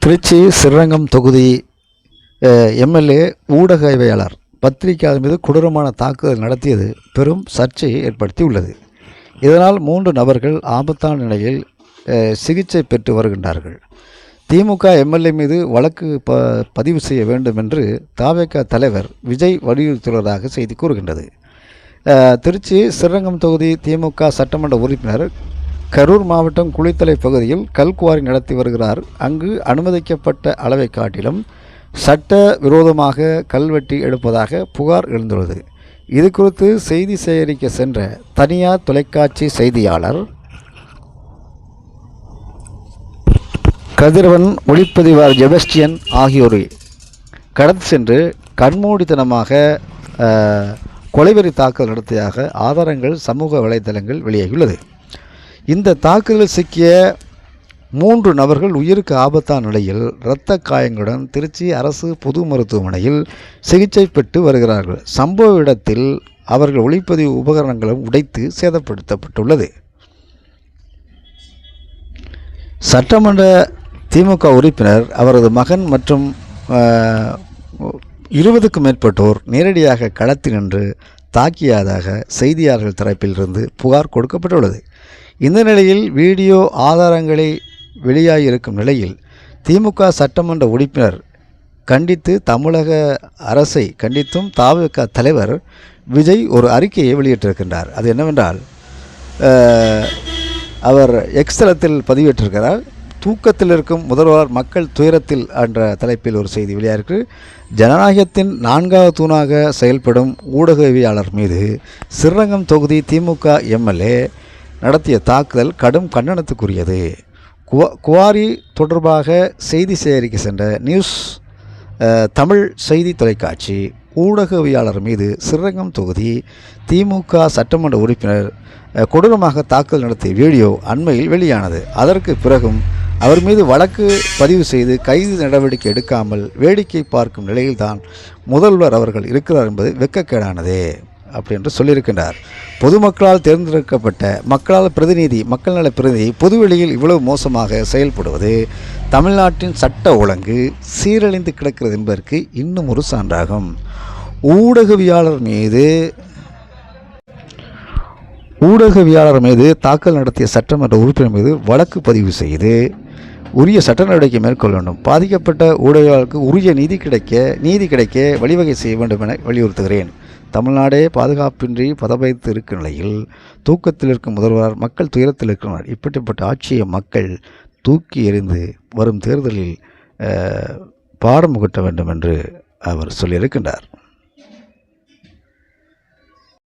திருச்சி ஸ்ரீரங்கம் தொகுதி எம்எல்ஏ ஊடகவியலாளர் பத்திரிகையாளர் மீது கொடூரமான தாக்குதல் நடத்தியது பெரும் சர்ச்சையை ஏற்படுத்தியுள்ளது. இதனால் 3 நபர்கள் ஆபத்தான நிலையில் சிகிச்சை பெற்று வருகின்றார்கள். திமுக எம்எல்ஏ மீது வழக்கு பதிவு செய்ய வேண்டும் என்று தவேக தலைவர் விஜய் வலியுறுத்தியுள்ளதாக செய்தி கூறுகின்றது. திருச்சி ஸ்ரீரங்கம் தொகுதி திமுக சட்டமன்ற உறுப்பினர் கரூர் மாவட்டம் குளித்தலை பகுதியில் கல்குவாரி நடத்தி வருகிறார். அங்கு அனுமதிக்கப்பட்ட அளவை காட்டிலும் சட்ட விரோதமாக கல்வெட்டி எடுப்பதாக புகார் எழுந்துள்ளது. இது குறித்து செய்தி சேகரிக்க சென்ற தனியார் தொலைக்காட்சி செய்தியாளர் கதிரவன், ஒளிப்பதிவாளர் ஜெபஸ்டியன் ஆகியோரை கடந்து சென்று கண்மூடித்தனமாக கொலைவெறி தாக்குதல் நடத்தியதாக ஆதாரங்கள் சமூக வலைதளங்கள் வெளியாகியுள்ளது. இந்த தாக்குதலில் சிக்கிய 3 நபர்கள் உயிருக்கு ஆபத்தான நிலையில் இரத்த காயங்களுடன் திருச்சி அரசு பொது மருத்துவமனையில் சிகிச்சை பெற்று வருகிறார்கள். சம்பவ இடத்தில் அவர்கள் ஒளிப்பதிவு உபகரணங்களும் உடைத்து சேதப்படுத்தப்பட்டுள்ளது. சட்டமன்ற திமுக உறுப்பினர், அவரது மகன் மற்றும் 20க்கும் மேற்பட்டோர் நேரடியாக களத்தில் நின்று தாக்கியதாக செய்தியாளர்கள் தரப்பிலிருந்து புகார் கொடுக்கப்பட்டுள்ளது. இந்த நிலையில் வீடியோ ஆதாரங்களை வெளியாகியிருக்கும் நிலையில் திமுக சட்டமன்ற உறுப்பினர் கண்டித்து தமிழக அரசை கண்டித்தும் தவேக தலைவர் விஜய் ஒரு அறிக்கையை வெளியிட்டிருக்கின்றார். அது என்னவென்றால், அவர் எக்ஸ் தளத்தில் பதிவிட்டிருக்கிறார். தூக்கத்தில் இருக்கும் முதல்வர் மக்கள் துயரத்தில் என்ற தலைப்பில் ஒரு செய்தி வெளியாயிருக்கு. ஜனநாயகத்தின் 4வது தூணாக செயல்படும் ஊடகவியலாளர் மீது ஸ்ரீரங்கம் தொகுதி திமுக எம்எல்ஏ நடத்திய தாக்குதல் கடும் கண்டனத்துக்குரியது. குவாரி தொடர்பாக செய்தி சேகரிக்க சென்ற நியூஸ் தமிழ் செய்தி தொலைக்காட்சி ஊடகவியலாளர் மீது ஸ்ரீரங்கம் தொகுதி திமுக சட்டமன்ற உறுப்பினர் கொடூரமாக தாக்குதல் நடத்திய வீடியோ அண்மையில் வெளியானது. அதற்கு பிறகும் அவர் மீது வழக்கு பதிவு செய்து கைது நடவடிக்கை எடுக்காமல் வேடிக்கை பார்க்கும் நிலையில்தான் முதல்வர் அவர்கள் இருக்கிறார் என்பது வெட்கக்கேடானதே அப்படி என்று சொல்லியிருக்கின்றார். பொதுமக்களால் தேர்ந்தெடுக்கப்பட்ட மக்கள் நல பிரதிநிதி பொதுவெளியில் இவ்வளவு மோசமாக செயல்படுவது தமிழ்நாட்டின் சட்ட ஒழுங்கு சீரழிந்து கிடக்கிறது என்பதற்கு இன்னும் ஒரு சான்றாகும். ஊடகவியலாளர் மீது தாக்கல் நடத்திய சட்டமன்ற உறுப்பினர் மீது வழக்கு பதிவு செய்து உரிய சட்ட நடவடிக்கை மேற்கொள்ள வேண்டும். பாதிக்கப்பட்ட ஊடகவியலாளருக்கு உரிய நீதி கிடைக்க வழிவகை செய்ய வேண்டும் என வலியுறுத்துகிறேன். தமிழ்நாடே பாதுகாப்பின்றி பதவைத்து இருக்கும் நிலையில் தூக்கத்தில் இருக்கும் முதல்வர் மக்கள் துயரத்தில் இருக்கிறார். இப்படிப்பட்ட ஆட்சியை மக்கள் தூக்கி எறிந்து வரும் தேர்தலில் பாடம் புகட்ட வேண்டும் என்று அவர் சொல்லியிருக்கின்றார்.